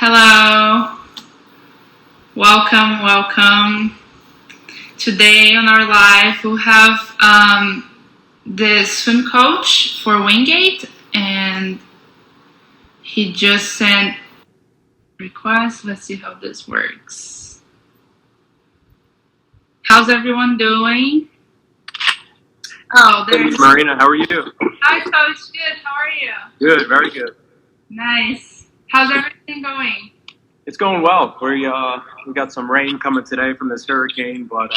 Hello, welcome. Today on our live, we'll have the swim coach for Wingate, and he just sent request. Let's see how this works. How's everyone doing? Oh, there's Marina. How are you? Hi, Coach. Good. How are you? Good, very good. Nice. How's everything going? It's going well. We got some rain coming today from this hurricane, but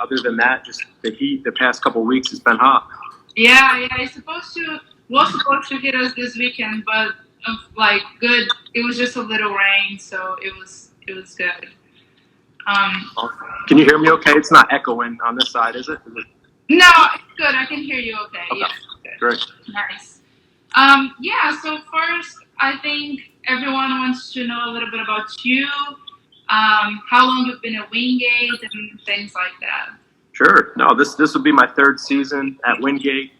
other than that, just the heat. The past couple of weeks has been hot. Yeah. It's supposed to hit us this weekend, but good. It was just a little rain, so it was good. Can you hear me? Okay, it's not echoing on this side, is it? No, it's good. I can hear you. Okay. Yeah. Okay. Great. Nice. So first, I think everyone wants to know a little bit about you, how long you've been at Wingate, and things like that. Sure. No, this will be my third season at Wingate.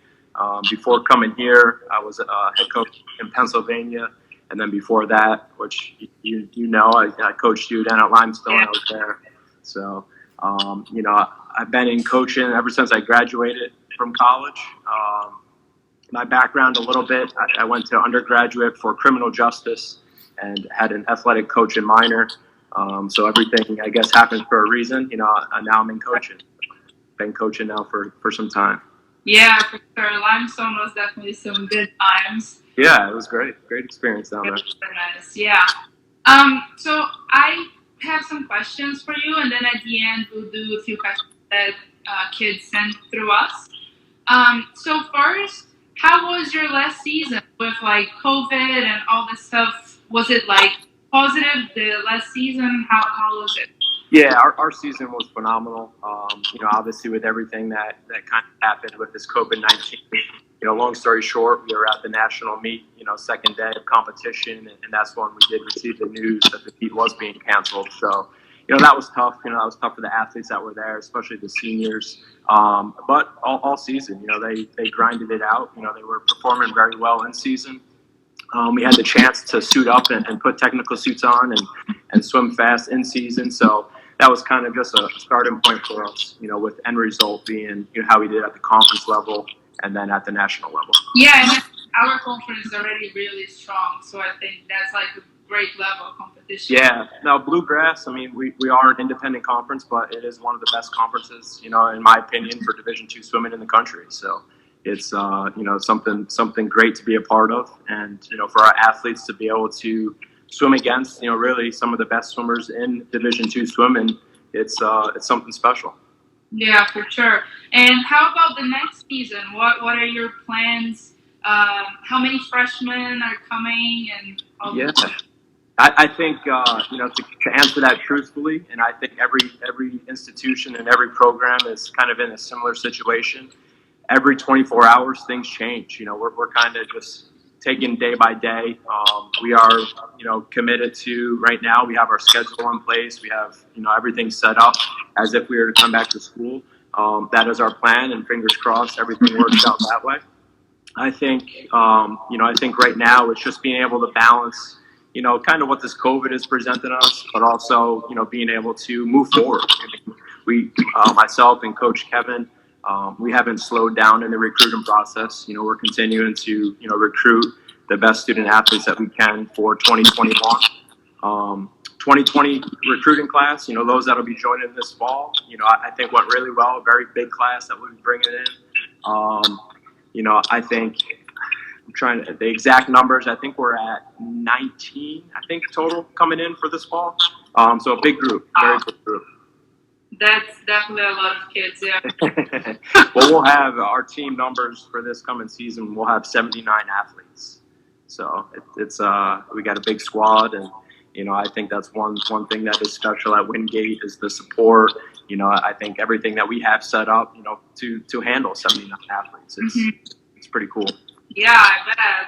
Before coming here, I was a head coach in Pennsylvania, and then before that, which you know, I coached you down at Limestone. Yeah. I was there. So, I've been in coaching ever since I graduated from college. My background a little bit, I went to undergraduate for criminal justice and had an athletic coaching minor. So everything, I guess, happens for a reason. Now I'm in coaching. Been coaching now for some time. Yeah, for sure. Limestone was definitely some good times. Yeah, it was great. Great experience down there. Nice. Yeah. So I have some questions for you, and then at the end we'll do a few questions that kids sent through us. So first, how was your last season with COVID and all this stuff? Was it positive the last season? How was it? Yeah, our season was phenomenal. Obviously with everything that kind of happened with this COVID-19. Long story short, we were at the national meet, second day of competition, and that's when we did receive the news that the meet was being canceled. So, that was tough. That was tough for the athletes that were there, especially the seniors. But all season, they grinded it out. They were performing very well in season. We had the chance to suit up and put technical suits on and swim fast in season. So that was kind of just a starting point for us, with end result being how we did at the conference level and then at the national level. Yeah, and our conference is already really strong. So I think that's a great level of competition. Yeah. Now, Bluegrass, we are an independent conference, but it is one of the best conferences, in my opinion, for Division II swimming in the country. So it's, something great to be a part of. And, for our athletes to be able to swim against, really some of the best swimmers in Division II swimming, it's something special. Yeah, for sure. And how about the next season? What are your plans? How many freshmen are coming? And all that? I think to answer that truthfully, and I think every institution and every program is kind of in a similar situation. Every 24 hours, things change. We're kind of just taking day by day. We are committed to right now. We have our schedule in place. We have everything set up as if we were to come back to school. That is our plan, and fingers crossed everything works out that way. I think right now it's just being able to balance kind of what this COVID has presented us, but also being able to move forward. We myself and Coach Kevin, we haven't slowed down in the recruiting process. We're continuing to recruit the best student athletes that we can for 2021. 2020 recruiting class, those that'll be joining this fall, I think went really well. A very big class that we'll be bringing in. I think the exact numbers. I think we're at 19. I think total coming in for this fall. So a big group, very big group. That's definitely a lot of kids. Yeah. Well, we'll have our team numbers for this coming season. We'll have 79 athletes. So it's we got a big squad, and I think that's one thing that is special at Wingate is the support. I think everything that we have set up, to handle 79 athletes. It's pretty cool. Yeah, I bet.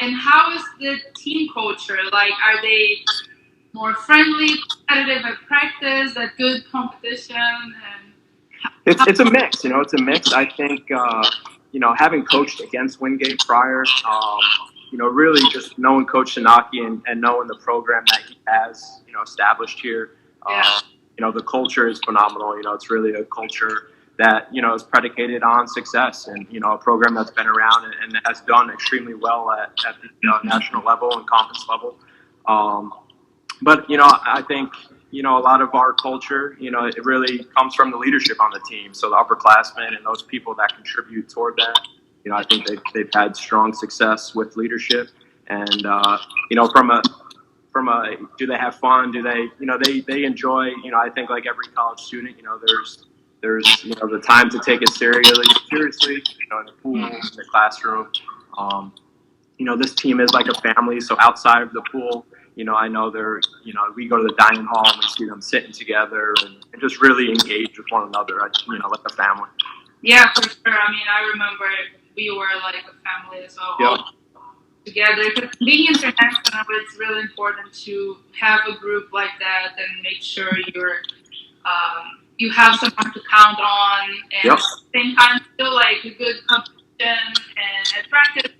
And how is the team culture? Are they more friendly, competitive at practice, at good competition? And it's a mix. It's a mix. I think having coached against Wingate prior, really just knowing Coach Shinaki and knowing the program that he has, established here. Yeah. The culture is phenomenal. It's really a culture that, is predicated on success and, a program that's been around and has done extremely well at the national level and conference level. But, I think, a lot of our culture, it really comes from the leadership on the team. So the upperclassmen and those people that contribute toward that, I think they've had strong success with leadership. And, from a do they have fun? Do they, they enjoy, I think like every college student, there's the time to take it seriously, in the pool, in the classroom. This team is like a family. So outside of the pool, I know we go to the dining hall and we see them sitting together and just really engage with one another, like a family. Yeah, for sure. I mean, I remember we were like a family as well. Yep. Together. Because being international, it's really important to have a group like that and make sure you have someone to count on, and Yep. at the same time still like a good competition and at practice,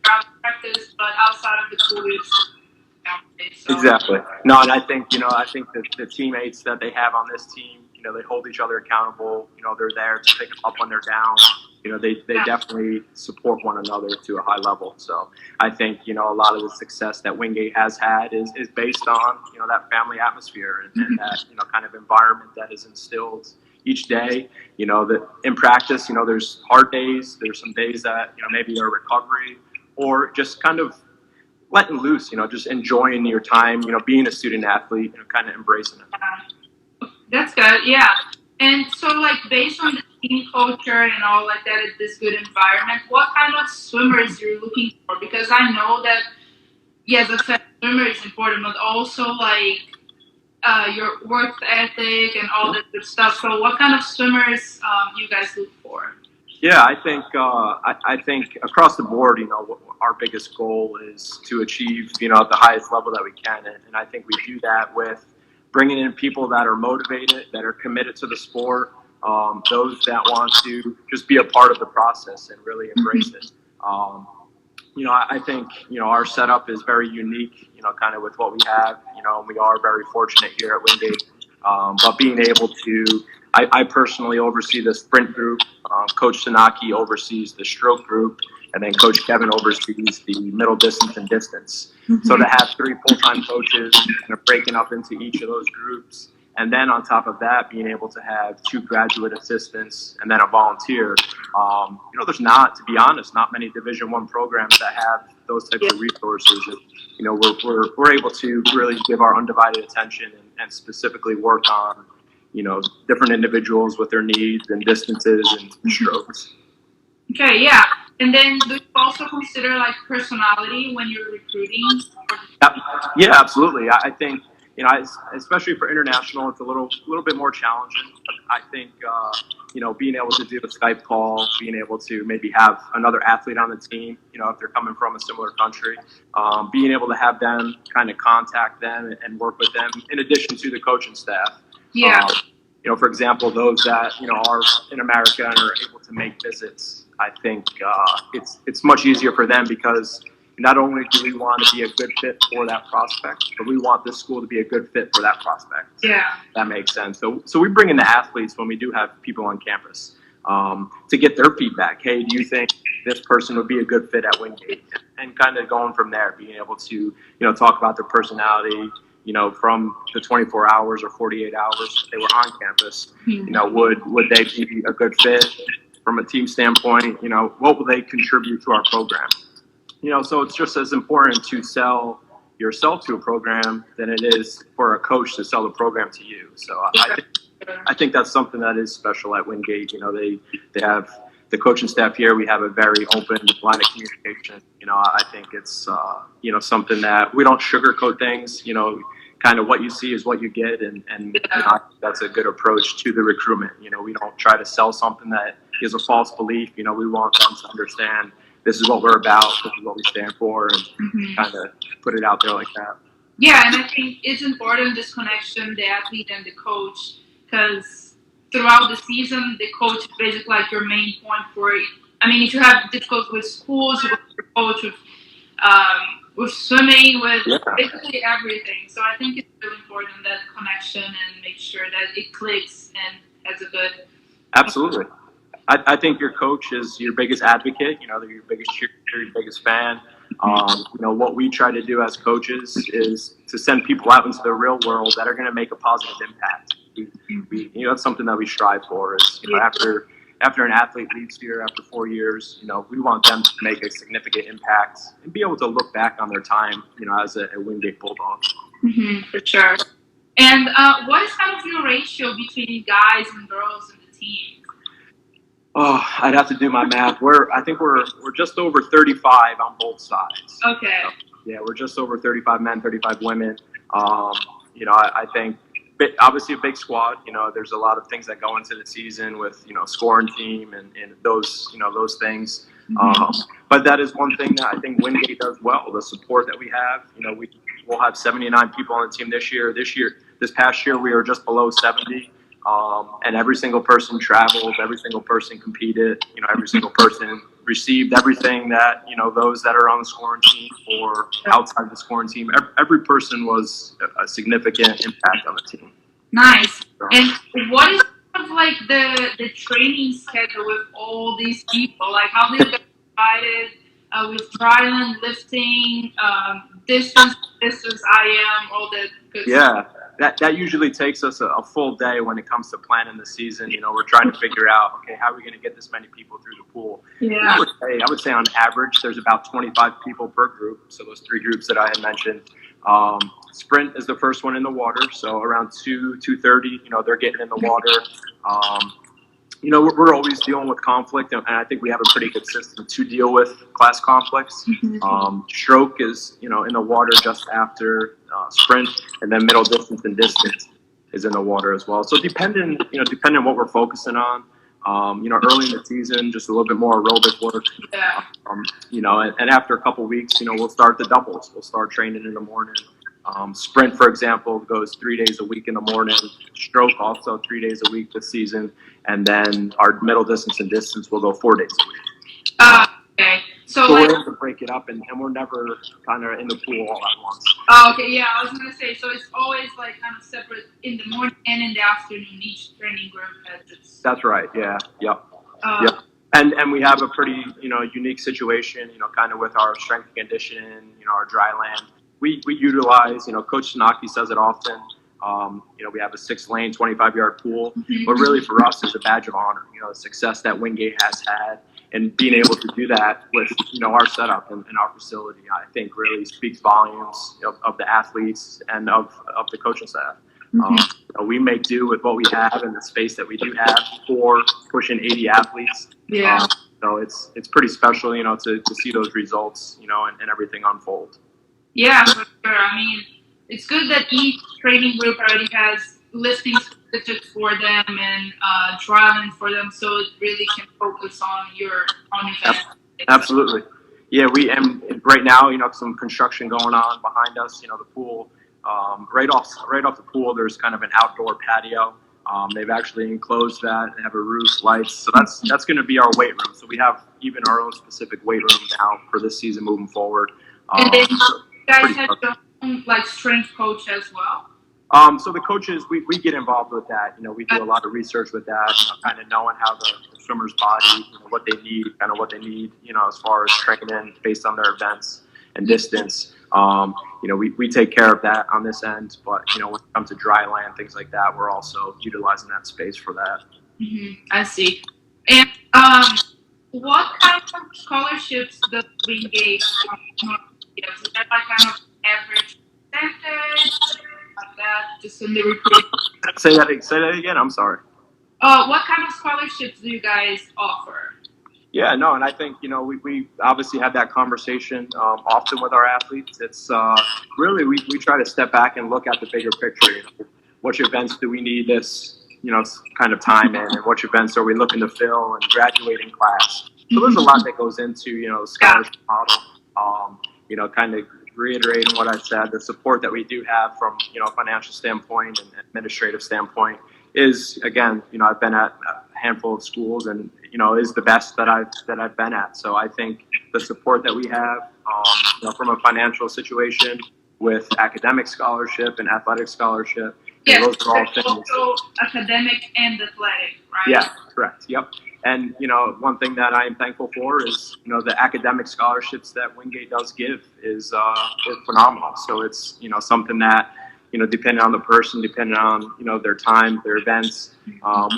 but outside of the pool, it's family. So. Exactly. No, and I think that the teammates that they have on this team, they hold each other accountable. They're there to pick them up when they're down. They definitely support one another to a high level. So I think, a lot of the success that Wingate has had is based on, that family atmosphere and that, kind of environment that is instilled each day. That in practice, there's hard days. There's some days that, maybe are recovery or just kind of letting loose, just enjoying your time, being a student athlete, kind of embracing it. That's good, yeah. And so, like, based on the team culture and all like that, this good environment, what kind of swimmers you're looking for? Because I know that, yes, I said swimmer is important, but also like your work ethic and all that good stuff. So, what kind of swimmers you guys look for? Yeah, I think across the board, our biggest goal is to achieve, at the highest level that we can, and I think we do that with bringing in people that are motivated, that are committed to the sport, those that want to just be a part of the process and really embrace it. I think, our setup is very unique, kind of with what we have, and we are very fortunate here at Wingate. But being able to, I personally oversee the sprint group. Coach Sanaki oversees the stroke group, and then Coach Kevin oversees the middle distance and distance. Mm-hmm. So to have 3 full-time coaches breaking up into each of those groups, and then on top of that, being able to have 2 graduate assistants and then a volunteer. There's not, to be honest, not many Division I programs that have those types of resources. And, we're able to really give our undivided attention and specifically work on, different individuals with their needs and distances and strokes. Okay, yeah. And then do you also consider like personality when you're recruiting? Yeah, absolutely. I think, especially for international, it's a little bit more challenging. I think, being able to do a Skype call, being able to maybe have another athlete on the team, if they're coming from a similar country, being able to have them kind of contact them and work with them in addition to the coaching staff. Yeah. For example, those that, are in America and are able to make visits, I think it's much easier for them because not only do we want to be a good fit for that prospect, but we want this school to be a good fit for that prospect. Yeah. That makes sense. So we bring in the athletes when we do have people on campus to get their feedback. Hey, do you think this person would be a good fit at Wingate? And kind of going from there, being able to, talk about their personality, from the 24 hours or 48 hours they were on campus, would they be a good fit from a team standpoint? What will they contribute to our program? So it's just as important to sell yourself to a program than it is for a coach to sell the program to you. So I think that's something that is special at Wingate. They have the coaching staff here. We have a very open line of communication. I think it's, something that we don't sugarcoat things, kind of what you see is what you get. And that's a good approach to the recruitment. We don't try to sell something that is a false belief. We want them to understand this is what we're about, this is what we stand for, and kind of put it out there like that. Yeah, and I think it's important, this connection, the athlete and the coach, because throughout the season, the coach is basically like your main point for it. I mean, if you have difficulties with schools, you go to your coach. with swimming, with Yeah. basically everything. So I think it's really important, that connection, and make sure that it clicks and has a good. Absolutely. I think your coach is your biggest advocate. You know, they're your biggest cheerleader, your biggest fan. You know, what we try to do as coaches is to send people out into the real world that are going to make a positive impact. You know, that's something that we strive for. Is, you know, after an athlete leaves here after 4 years, you know, we want them to make a significant impact and be able to look back on their time, you know, as a Wingate Bulldog. For sure. And what is kind of your ratio between guys and girls in the team? Oh, I'd have to do my math. I think we're just over 35 on both sides. Okay. Yeah, we're just over 35 men, 35 women. You know, I think obviously a big squad. You know, there's a lot of things that go into the season with, you know, scoring team and those, you know, those things. But that is one thing that I think Wingate does well, the support that we have. You know, we'll have 79 people on the team this year. This past year, we were just below 70. And every single person traveled, every single person competed, you know, every single person received everything that, you know, those that are on the scoring team or outside the scoring team, every person was a significant impact on the team. Nice. And what is kind of like the training schedule with all these people? Like, how do you get divided with dryland, lifting, distance, all that good stuff? That usually takes us a full day when it comes to planning the season. You know, we're trying to figure out, okay, how are we going to get this many people through the pool? Yeah. I would say on average, there's about 25 people per group. So those 3 groups that I had mentioned. Sprint is the first one in the water. So around 2:30, you know, they're getting in the water. You know, we're always dealing with conflict, and I think we have a pretty good system to deal with class conflicts. Stroke is, you know, in the water just after sprint, and then middle distance and distance is in the water as well. So depending on what we're focusing on, you know, early in the season, just a little bit more aerobic work. You know, and after a couple weeks, you know, we'll start the doubles. We'll start training in the morning. Sprint, for example, goes 3 days a week in the morning. Stroke also 3 days a week this season. And then our middle distance and distance will go 4 days a week. Okay. So we're able to break it up, and we're never kind of in the pool all at once. Okay, yeah, I was going to say, so it's always like kind of separate in the morning and in the afternoon. Each training group has its... That's right, yeah, yep. And we have a pretty, you know, unique situation, you know, kind of with our strength and conditioning, you know, our dry land. We utilize, you know, Coach Tanaki says it often, you know, we have a 6-lane, 25-yard pool, but really for us it's a badge of honor, you know, the success that Wingate has had, and being able to do that with, you know, our setup and our facility, I think really speaks volumes of the athletes and of the coaching staff. You know, we make do with what we have and the space that we do have for pushing 80 athletes. So it's pretty special, you know, to see those results, you know, and everything unfold. Yeah, for sure. I mean, it's good that each training group already has lifting specific for them and dryland for them, so it really can focus on your event. Absolutely. Yeah, and right now, you know, some construction going on behind us. You know, the pool, right off the pool, there's kind of an outdoor patio. They've actually enclosed that. They have a roof, lights. So that's going to be our weight room. So we have even our own specific weight room now for this season moving forward. And then you guys have your own like strength coach as well? So the coaches, we get involved with that. You know, we do a lot of research with that, you know, kind of knowing how the swimmer's body, you know, what they need, you know, as far as training based on their events and distance. You know, we take care of that on this end, but, you know, when it comes to dry land, things like that, we're also utilizing that space for that. I see. And what kind of scholarships does Wingate give? Is that like kind of average percentage? Like that, just in the recruiting. Say that again. I'm sorry. What kind of scholarships do you guys offer? Yeah, no, and I think, you know, we obviously have that conversation often with our athletes. It's really we try to step back and look at the bigger picture. You know, which events do we need this, you know, kind of time in, and which events are we looking to fill and graduating class? So there's a lot that goes into, you know, the scholarship model. You know, kind of reiterating what I said, the support that we do have from, you know, a financial standpoint and administrative standpoint is, again, you know, I've been at a handful of schools, and, is the best that I've been at. So I think the support that we have, from a financial situation with academic scholarship and athletic scholarship, Yes, those are all things. also academic and athletic, right? Yeah, correct. Yep. And one thing that I am thankful for is the academic scholarships that Wingate does give is phenomenal. So it's something that depending on the person, depending on their time, their events,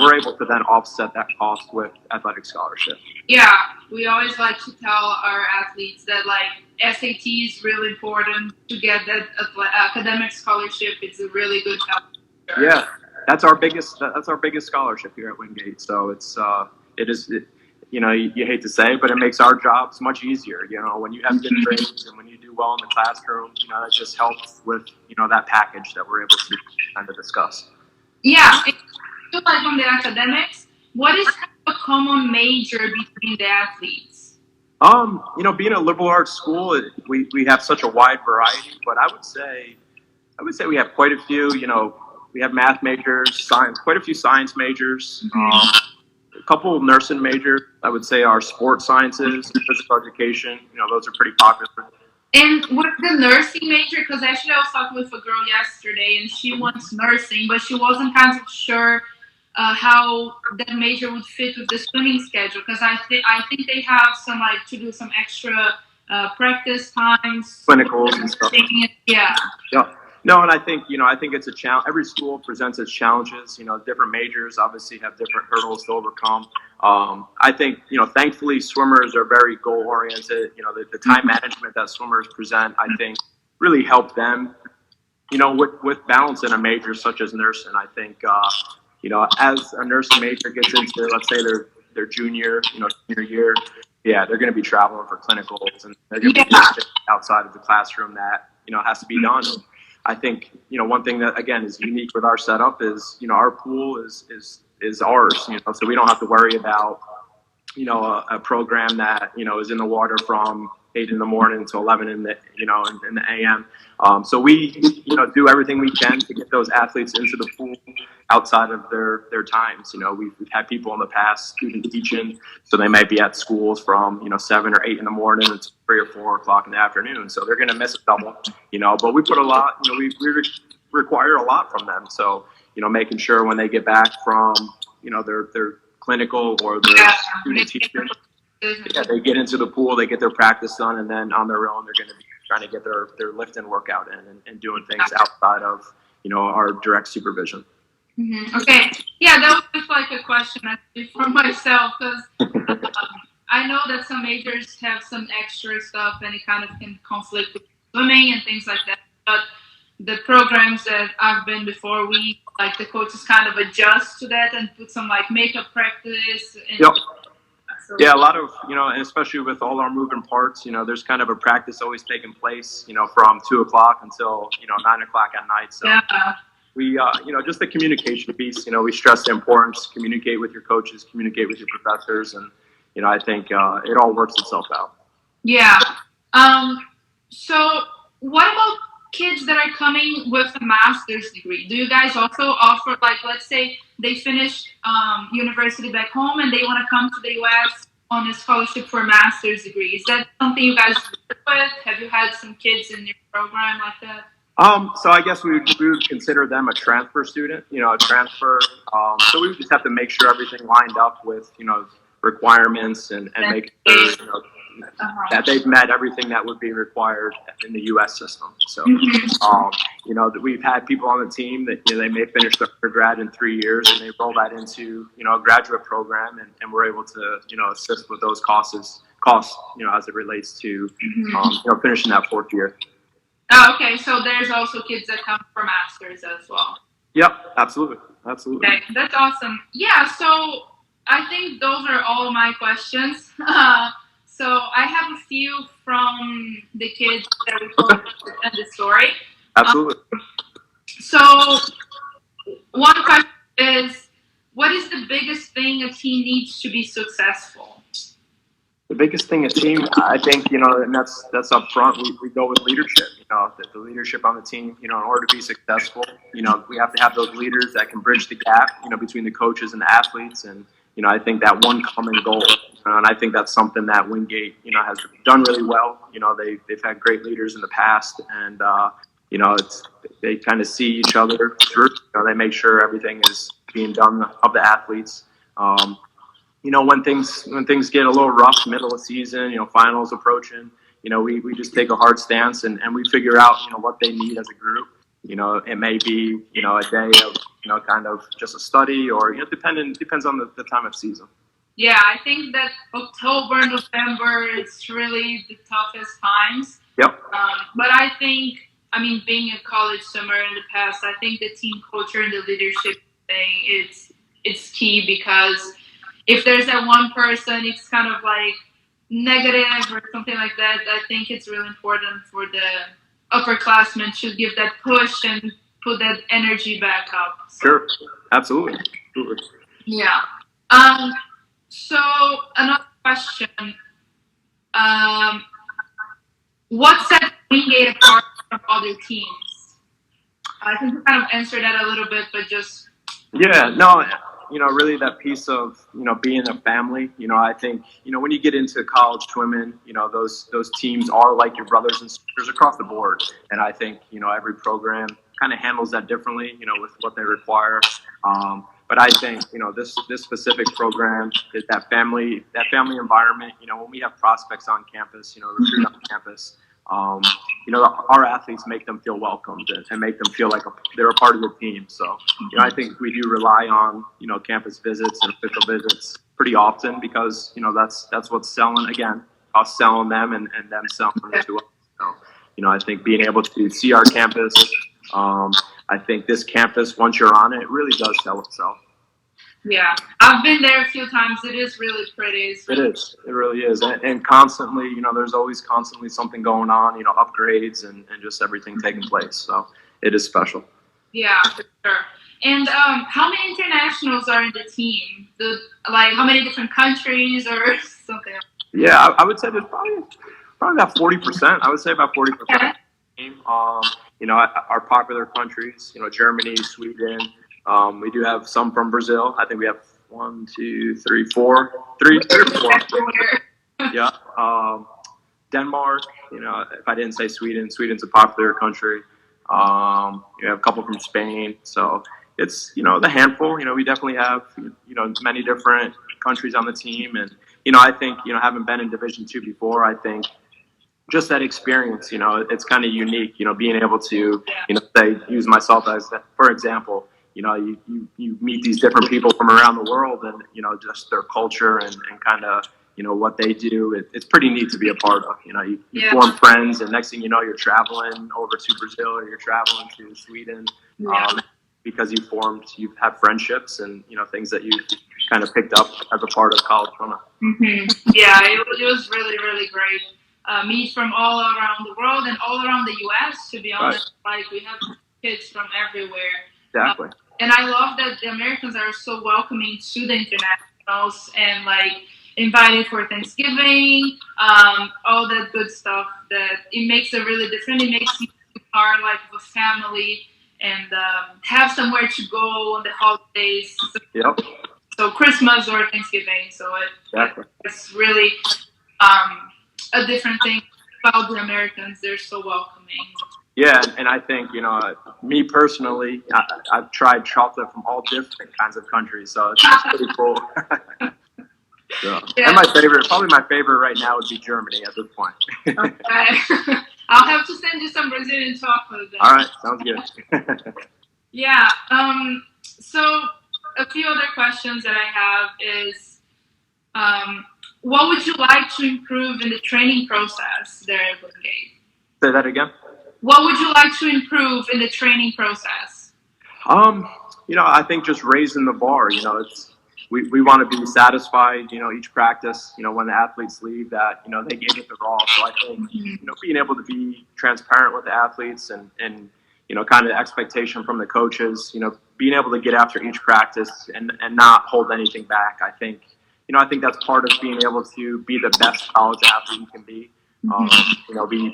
we're able to then offset that cost with athletic scholarship. Yeah, we always like to tell our athletes that SAT is really important to get that academic scholarship. It's a really good help. Yeah, that's our biggest scholarship here at Wingate. So you hate to say it, but it makes our jobs much easier. When you have good grades and when you do well in the classroom, that just helps with that package that we're able to kind of discuss. Yeah, on the academics, what is a common major between the athletes? Being a liberal arts school, we have such a wide variety, but I would say we have quite a few. We have math majors, quite a few science majors, a couple of nursing majors. I would say our sports sciences, physical education. Those are pretty popular. And with the nursing major, because actually I was talking with a girl yesterday, and she wants nursing, but she wasn't kind of sure how that major would fit with the swimming schedule. Because I think they have some to do some extra practice times, clinicals and stuff. Yeah. Yeah. No, and I think it's a challenge. Every school presents its challenges. Different majors obviously have different hurdles to overcome. I think thankfully swimmers are very goal oriented. The time management that swimmers present, I think, really help them. With balancing a major such as nursing, I think as a nursing major gets into, let's say their junior year, yeah, they're going to be traveling for clinicals and they're going to be outside of the classroom that has to be done. I think one thing that again is unique with our setup is our pool is ours. So we don't have to worry about a program that is in the water from 8 in the morning to 11 in the in the a.m. So we do everything we can to get those athletes into the pool outside of their times. We've had people in the past, students teaching, so they might be at schools from 7 or 8 in the morning until 3 or 4 o'clock in the afternoon. So they're going to miss a double. But we put a lot. We require a lot from them. So making sure when they get back from their clinical or their student teaching, they get into the pool, they get their practice done, and then on their own they're going to be trying to get their lifting workout in and doing things outside of our direct supervision. Mm-hmm. Okay, yeah, that was just a question actually for myself because I know that some majors have some extra stuff and it kind of can conflict with swimming and things like that. But the programs that I've been before, the coaches kind of adjust to that and put some makeup practice. And yep. Yeah, a lot of, and especially with all our moving parts, there's kind of a practice always taking place, from 2 o'clock until, 9 o'clock at night. So we, just the communication piece, we stress the importance, communicate with your coaches, communicate with your professors. And, I think it all works itself out. Yeah. So what about kids that are coming with a master's degree? Do you guys also offer, let's say they finished university back home and they want to come to the U.S. on a scholarship for a master's degree? Is that something you guys work with? Have you had some kids in your program like that? So I guess we would consider them a transfer student, a transfer. So we would just have to make sure everything lined up with, requirements and making sure, that they've met everything that would be required in the U.S. system. So, that we've had people on the team that they may finish their undergrad in 3 years and they roll that into a graduate program, and we're able to assist with those costs as it relates to finishing that 4th year. Oh, okay. So there's also kids that come for masters as well. Yep, absolutely. Okay, that's awesome. Yeah. So I think those are all my questions. So I have a few from the kids that we told in the story. Absolutely. So one question is, what is the biggest thing a team needs to be successful? The biggest thing a team, I think, and that's up front. We go with leadership. The leadership on the team. In order to be successful, we have to have those leaders that can bridge the gap, between the coaches and the athletes, and I think that one common goal. And I think that's something that Wingate, has done really well. They've had great leaders in the past, and they kind of see each other through. They make sure everything is being done of the athletes. When things get a little rough, middle of season, finals approaching, we just take a hard stance and we figure out, what they need as a group. It may be, a day of, kind of just a study, or, depends on the time of season. Yeah, I think that October, November, it's really the toughest times. Yep. But I think, being a college swimmer in the past, I think the team culture and the leadership thing, it's key, because if there's that one person, it's kind of like negative or something like that. I think it's really important for the upperclassmen to give that push and put that energy back up. So, sure, absolutely. Yeah. So another question. What sets Wingate apart from other teams? I think you kind of answered that a little bit, but just... Yeah, no, really that piece of, being a family. I think, when you get into college swimming, those teams are like your brothers and sisters across the board. And I think, every program kind of handles that differently, with what they require. But I think, this specific program is that family environment. When we have prospects on campus, recruit on campus, our athletes make them feel welcomed and make them feel like they're a part of the team. So, I think we do rely on, campus visits and official visits pretty often, because, that's what's selling, again, us selling them and them selling to us. So, I think being able to see our campus, I think this campus, once you're on it really does sell itself. Yeah, I've been there a few times. It is really pretty. It is. It really is. And constantly, there's always constantly something going on, upgrades and just everything taking place. So it is special. Yeah, for sure. And how many internationals are in the team? How many different countries or something? Yeah, I would say there's probably about 40%. I would say about 40% of the team. Our popular countries, Germany, Sweden. We do have some from Brazil. I think we have 3 or 4. Yeah. Denmark. If I didn't say Sweden, Sweden's a popular country. We have a couple from Spain. So it's, the handful. We definitely have, many different countries on the team. And, I think, having been in Division II before, I think just that experience, it's kind of unique, being able to, say, use myself as, for example, you meet these different people from around the world, and, just their culture and kind of, what they do. It's pretty neat to be a part of. You form friends, and next thing you know, you're traveling over to Brazil, or you're traveling to Sweden, because you have friendships and, things that you kind of picked up as a part of college swimming. Mm-hmm. Yeah, it was really, really great. Meet from all around the world and all around the U.S., to be honest. Right. Like, we have kids from everywhere. Exactly. And I love that the Americans are so welcoming to the internationals, and invited for Thanksgiving, all that good stuff. That it makes it really different. It makes you part like of a family, and have somewhere to go on the holidays. Yep. So Christmas or Thanksgiving. So it's really a different thing about the Americans. They're so welcoming. Yeah, and I think, me personally, I've tried chocolate from all different kinds of countries, so it's pretty cool. So, yeah. And probably my favorite right now would be Germany at this point. Okay. I'll have to send you some Brazilian chocolate then. All right, sounds good. Yeah, so a few other questions that I have is, what would you like to improve in the training process there at Wingate? Say that again? What would you like to improve in the training process? I think just raising the bar. We want to be satisfied, each practice, when the athletes leave, that, they gave it their all. So I think, being able to be transparent with the athletes and kind of the expectation from the coaches, being able to get after each practice and not hold anything back. I think that's part of being able to be the best college athlete you can be.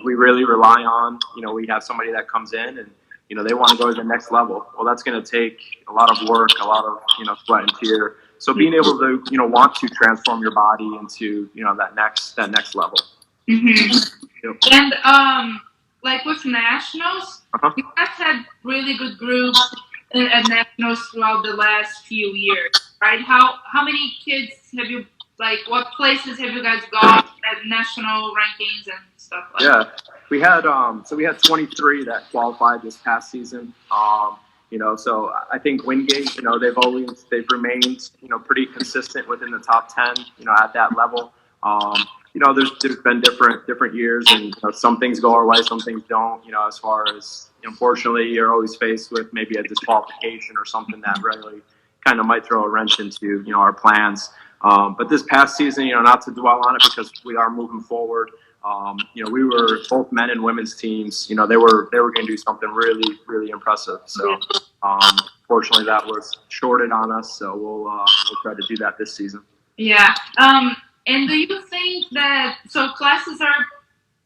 We really rely on, we have somebody that comes in and, they want to go to the next level. Well, that's going to take a lot of work, a lot of, sweat and tear. So being able to, want to transform your body into, that next level. Yep. And like with nationals, you guys had really good groups at nationals throughout the last few years, right? How many kids have you, like, what places have you guys gone at national rankings and stuff like that? Yeah, we had we had 23 that qualified this past season. So I think Wingate, they've remained, pretty consistent within the top 10, at that level. There's been different years, and some things go our way, some things don't. As far as, unfortunately, you're always faced with maybe a disqualification or something that really kind of might throw a wrench into, our plans. But this past season, not to dwell on it because we are moving forward. We were both men and women's teams. They were going to do something really, really impressive. So, fortunately, that was shorted on us. So we'll try to do that this season. Yeah. And do you think that classes are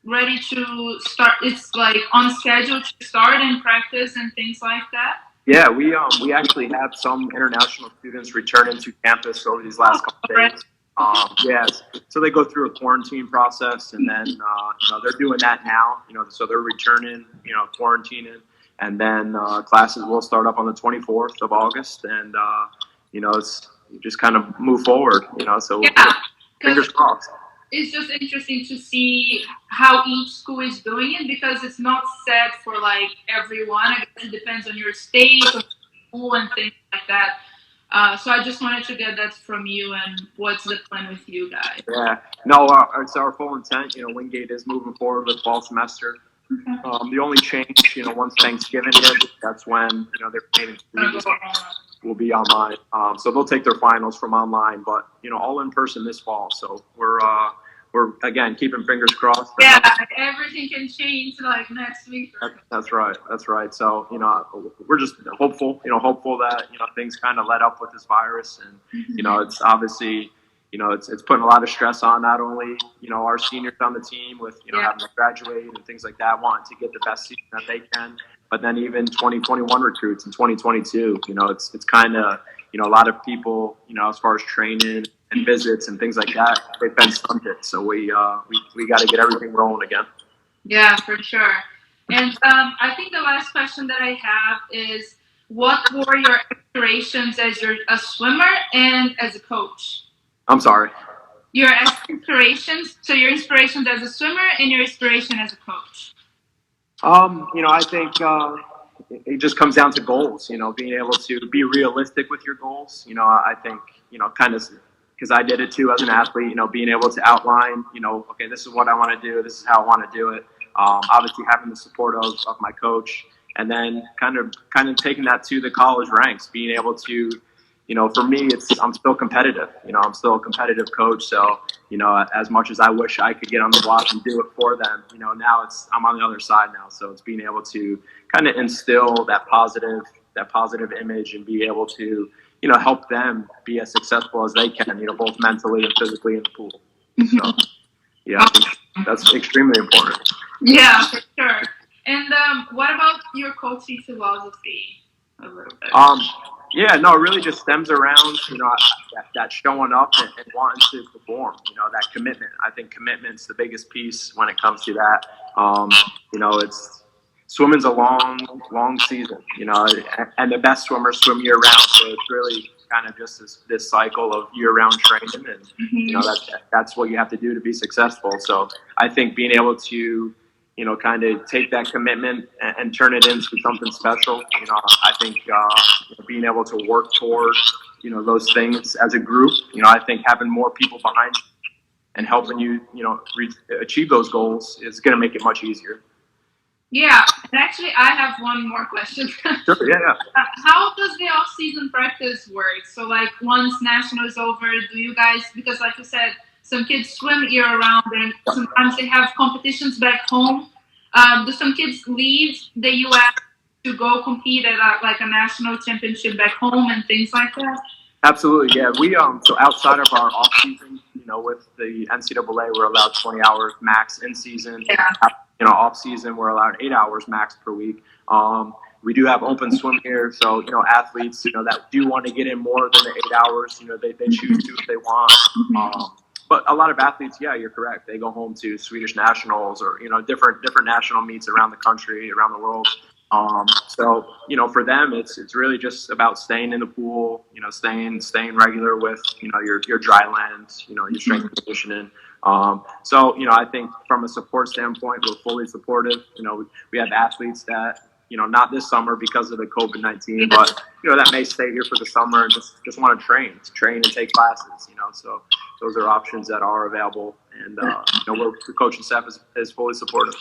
ready to start? It's like on schedule to start and practice and things like that. Yeah, we actually have some international students returning to campus over these last couple of days. Yes, so they go through a quarantine process, and then they're doing that now. So they're returning, quarantining, and then classes will start up on the 24th of August, and it's you just kind of move forward. So fingers crossed. It's just interesting to see how each school is doing it because it's not set for like everyone. I guess it depends on your state, or school, and things like that. So I just wanted to get that from you and what's the plan with you guys. Yeah, no, it's our full intent. Wingate is moving forward with fall semester. Okay. The only change, once Thanksgiving hits, that's when their training will be online. So they'll take their finals from online, but all in person this fall. So we're again keeping fingers crossed. Yeah, everything can change like next week. That's right. So we're just hopeful that things kind of let up with this virus, and it's obviously it's putting a lot of stress on not only our seniors on the team with having to graduate and things like that, wanting to get the best season that they can, but then even 2021 recruits and 2022. It's kind of a lot of people as far as training and visits and things like that, they've been stunted. So we got to get everything rolling again. Yeah, for sure. And I think the last question that I have is, what were your aspirations as a swimmer and as a coach? I'm sorry. Your aspirations. So your inspirations as a swimmer and your inspiration as a coach. I think it just comes down to goals. Being able to be realistic with your goals. I think kind of. Because I did it too as an athlete, being able to outline, okay, this is what I want to do, this is how I want to do it. Obviously having the support of my coach, and then kind of taking that to the college ranks, being able to, for me, I'm still competitive. I'm still a competitive coach. So, as much as I wish I could get on the block and do it for them, now I'm on the other side now. So it's being able to kind of instill that positive image and be able to, help them be as successful as they can, both mentally and physically in the pool. So, yeah, I think that's extremely important. Yeah, for sure. And what about your coaching philosophy? A little bit. Yeah, no, it really just stems around, that showing up and wanting to perform, that commitment. I think commitment's the biggest piece when it comes to that. Swimming's a long season, and the best swimmers swim year round. So it's really kind of just this cycle of year round training, and that's what you have to do to be successful. So I think being able to, kind of take that commitment and turn it into something special. I think being able to work towards those things as a group. I think having more people behind you and helping you, achieve those goals is going to make it much easier. Yeah, and actually, I have one more question. Sure, yeah. How does the off-season practice work? So, like, once national is over, do you guys, because like you said, some kids swim year-round, and sometimes they have competitions back home. Do some kids leave the U.S. to go compete at a national championship back home and things like that? Absolutely, yeah. We so outside of our off-season, with the NCAA, we're allowed 20 hours max in season. Yeah. Off season, we're allowed 8 hours max per week. We do have open swim here, so athletes that do want to get in more than the 8 hours, they choose to if they want. But a lot of athletes, yeah, you're correct. They go home to Swedish nationals or different national meets around the country, around the world. So for them, it's really just about staying in the pool, staying regular with your dry land, your strength and conditioning. So I think from a support standpoint, we're fully supportive. We have athletes that not this summer because of the COVID-19, but that may stay here for the summer and just want to train and take classes. So those are options that are available, and the coaching staff is fully supportive.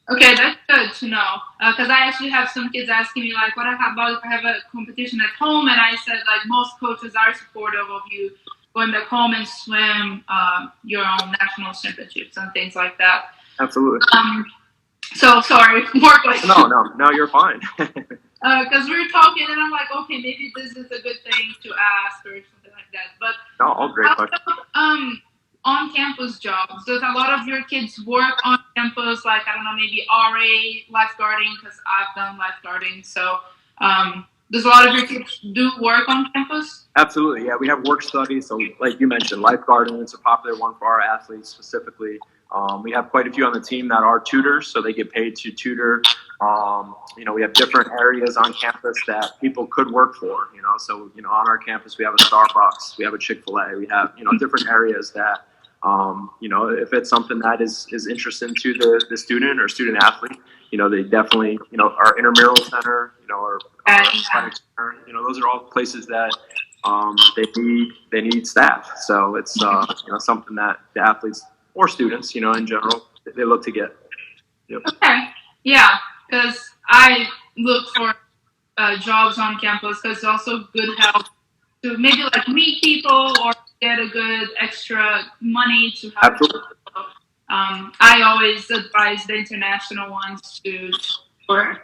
Okay, that's good to know. Because I actually have some kids asking me, like, what about if I have a competition at home? And I said, like, most coaches are supportive of you going back home and swim your own national championships and things like that. Absolutely. So, sorry, more questions. No, you're fine. Because we were talking, and I'm like, okay, maybe this is a good thing to ask or something like that. But no, all great questions. On-campus jobs. Does a lot of your kids work on campus, like, I don't know, maybe RA, lifeguarding, because I've done lifeguarding. So does a lot of your kids do work on campus? Absolutely, yeah. We have work studies. So like you mentioned, lifeguarding is a popular one for our athletes specifically. We have quite a few on the team that are tutors, so they get paid to tutor. We have different areas on campus that people could work for. So on our campus we have a Starbucks, we have a Chick-fil-A, we have different areas that if it's something that is interesting to the student or student athlete, they definitely our intramural center, our athletic center, those are all places that they need staff. So it's something that the athletes or students, in general, they look to get. Yep. Okay. Yeah, because I look for jobs on campus because it's also good help to maybe like meet people or get a good extra money to have. Absolutely. I always advise the international ones to work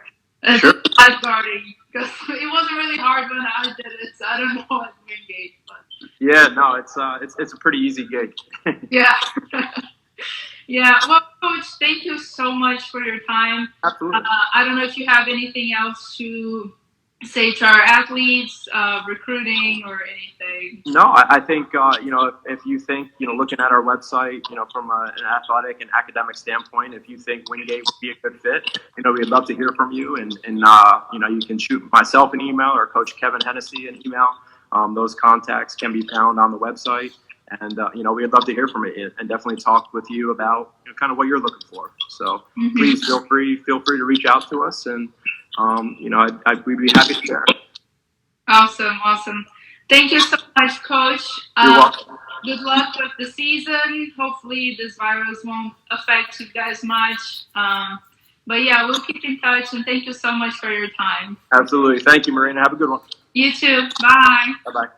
Sure. lifeguarding because it wasn't really hard when I did it. So I don't know at Wingate, but yeah, no, it's a pretty easy gig. Yeah. Yeah. Well, Coach, thank you so much for your time. Absolutely. I don't know if you have anything else to say to our athletes, recruiting or anything. No, I think if you think looking at our website, from an athletic and academic standpoint, if you think Wingate would be a good fit, we'd love to hear from you, and you can shoot myself an email or Coach Kevin Hennessy an email. Those contacts can be found on the website, and we'd love to hear from you and definitely talk with you about kind of what you're looking for. So please feel free to reach out to us, and we'd be happy to share. Awesome. Thank you so much, Coach. You're welcome. Good luck with the season. Hopefully this virus won't affect you guys much. But yeah, we'll keep in touch, and thank you so much for your time. Absolutely. Thank you, Marina. Have a good one. You too. Bye. Bye-bye.